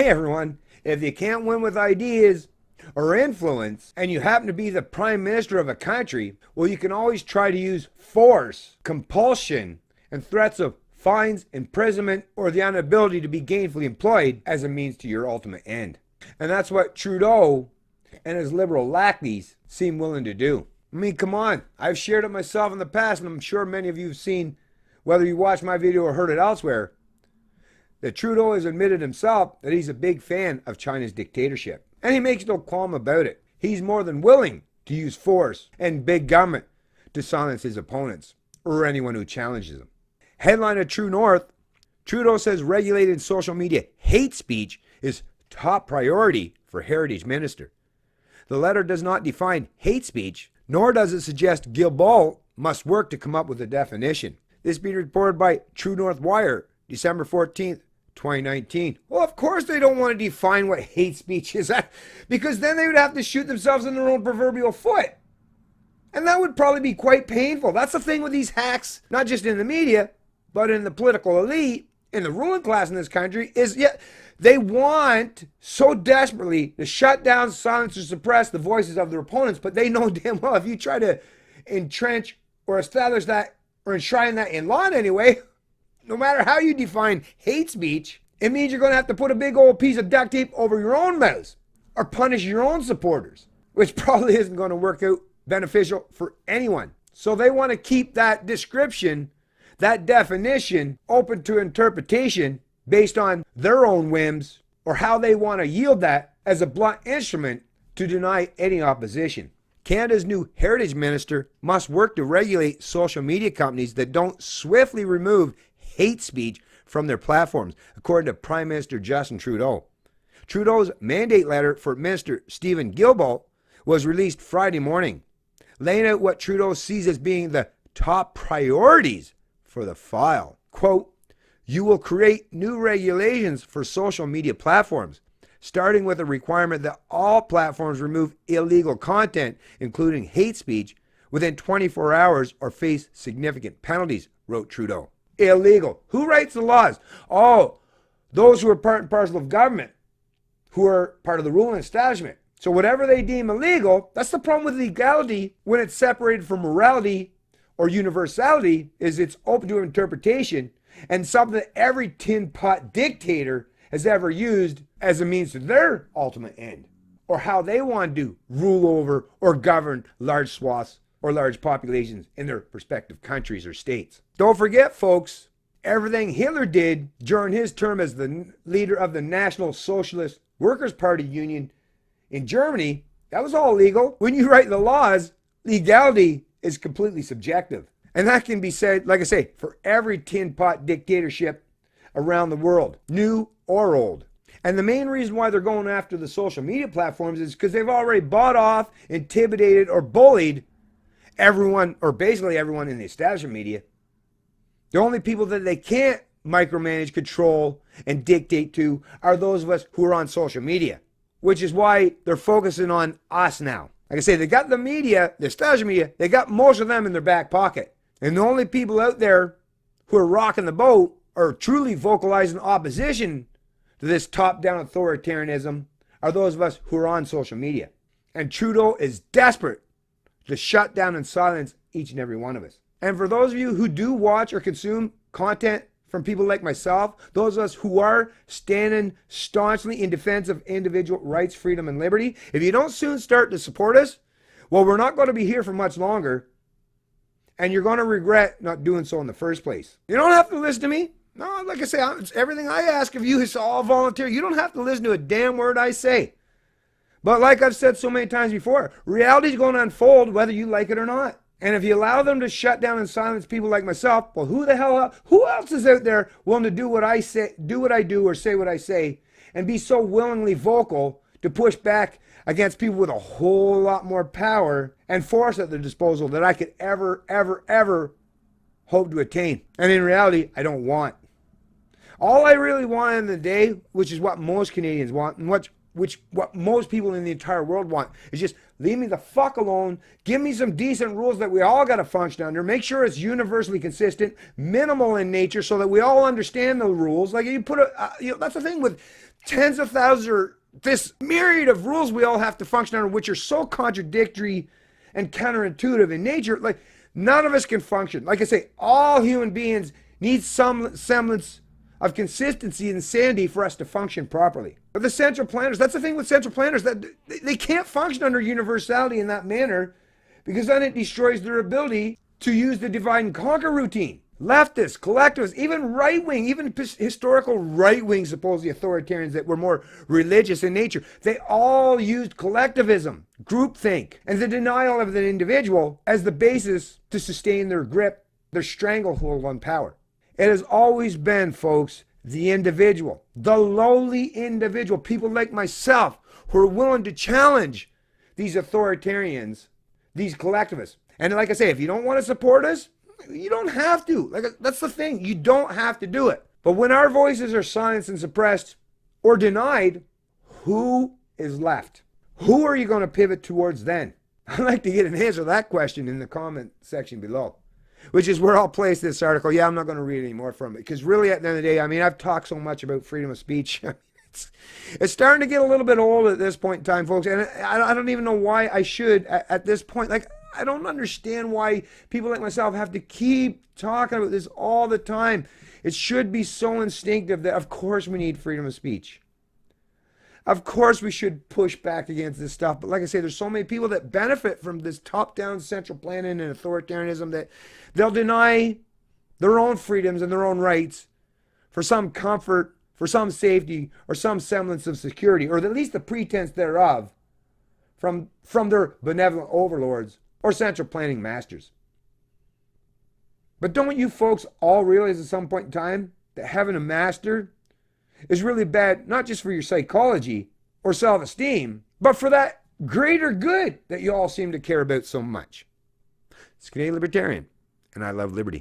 Hey everyone, if you can't win with ideas or influence and you happen to be the prime minister of a country, well, you can always try to use force, compulsion, and threats of fines, imprisonment, or the inability to be gainfully employed as a means to your ultimate end. And that's what Trudeau and his liberal lackeys seem willing to do. I mean, come on. I've shared it myself in the past, and I'm sure many of you have seen, whether you watched my video or heard it elsewhere, that Trudeau has admitted himself that he's a big fan of China's dictatorship. And he makes no qualm about it. He's more than willing to use force and big government to silence his opponents or anyone who challenges him. Headline of True North, Trudeau says regulated social media hate speech is top priority for Heritage Minister. The letter does not define hate speech, nor does it suggest Guilbeault must work to come up with a definition. This being reported by True North Wire, December 14th, 2019. Well, of course they don't want to define what hate speech is, because then they would have to shoot themselves in their own proverbial foot. And that would probably be quite painful. That's the thing with these hacks, not just in the media, but in the political elite, in the ruling class in this country, is they want so desperately to shut down, silence, or suppress the voices of their opponents, but they know damn well if you try to entrench or establish that or enshrine that in law in any way, no matter how you define hate speech, it means you're going to have to put a big old piece of duct tape over your own mouths or punish your own supporters, which probably isn't going to work out beneficial for anyone. So they want to keep that description, that definition, open to interpretation based on their own whims or how they want to yield that as a blunt instrument to deny any opposition. Canada's new Heritage Minister must work to regulate social media companies that don't swiftly remove hate speech from their platforms, according to Prime Minister Justin Trudeau. Trudeau's mandate letter for Minister Stephen Guilbeault was released Friday morning, laying out what Trudeau sees as being the top priorities for the file. Quote, "You will create new regulations for social media platforms, starting with a requirement that all platforms remove illegal content, including hate speech, within 24 hours or face significant penalties," wrote Trudeau. Illegal. Who writes the laws? Oh, those who are part and parcel of government, who are part of the ruling establishment. So whatever they deem illegal, that's the problem with legality when it's separated from morality or universality, is it's open to interpretation and something that every tin pot dictator has ever used as a means to their ultimate end, or how they want to rule over or govern large swaths or large populations in their respective countries or states. Don't forget, folks, everything Hitler did during his term as the leader of the National Socialist Workers' Party Union in Germany, that was all legal. When you write the laws, legality is completely subjective. And that can be said, like I say, for every tin pot dictatorship around the world, new or old. And the main reason why they're going after the social media platforms is because they've already bought off, intimidated, or bullied everyone, or basically everyone in the establishment media. The only people that they can't micromanage, control, and dictate to are those of us who are on social media, which is why they're focusing on us now. Like I say, they got the media, the establishment media, they got most of them in their back pocket. And the only people out there who are rocking the boat or truly vocalizing opposition to this top-down authoritarianism are those of us who are on social media. And Trudeau is desperate to shut down and silence each and every one of us. And for those of you who do watch or consume content from people like myself, those of us who are standing staunchly in defense of individual rights, freedom, and liberty, if you don't soon start to support us, well, we're not going to be here for much longer, and you're going to regret not doing so in the first place. You don't have to listen to me. No, like I say, everything I ask of you is all voluntary. You don't have to listen to a damn word I say. But like I've said so many times before, reality is going to unfold whether you like it or not. And if you allow them to shut down and silence people like myself, well, who else is out there willing to do what I say, do what I do, or say what I say, and be so willingly vocal to push back against people with a whole lot more power and force at their disposal that I could ever hope to attain? And in reality, I don't want. All I really want in the day, which is what most Canadians want, and what which what most people in the entire world want, is just leave me the fuck alone, give me some decent rules that we all got to function under, make sure it's universally consistent, minimal in nature, so that we all understand the rules. Like, you put that's the thing with tens of thousands or this myriad of rules we all have to function under, which are so contradictory and counterintuitive in nature. Like, none of us can function. Like I say, all human beings need some semblance of consistency and sanity for us to function properly. But the central planners, that's the thing with central planners, that they can't function under universality in that manner, because then it destroys their ability to use the divide and conquer routine. Leftists, collectivists, even right-wing, even historical right-wing supposedly authoritarians that were more religious in nature, they all used collectivism, groupthink, and the denial of the individual as the basis to sustain their grip, their stranglehold on power. It has always been, folks, the individual, the lowly individual, people like myself who are willing to challenge these authoritarians, these collectivists. And like I say, if you don't want to support us, you don't have to. Like, that's the thing. You don't have to do it. But when our voices are silenced and suppressed or denied, who is left? Who are you going to pivot towards then? I'd like to get an answer to that question in the comment section below, which is where I'll place this article. Yeah, I'm not going to read any more from it, because really at the end of the day, I mean, I've talked so much about freedom of speech. It's starting to get a little bit old at this point in time, folks, and I don't even know why I should at this point. Like, I don't understand why people like myself have to keep talking about this all the time. It should be so instinctive that, of course, we need freedom of speech. Of course, we should push back against this stuff. But like I say, there's so many people that benefit from this top-down central planning and authoritarianism that they'll deny their own freedoms and their own rights for some comfort, for some safety, or some semblance of security, or at least the pretense thereof, from their benevolent overlords or central planning masters. But don't you folks all realize at some point in time that having a master is really bad, not just for your psychology or self-esteem, but for that greater good that you all seem to care about so much? It's Canadian Libertarian, and I love liberty.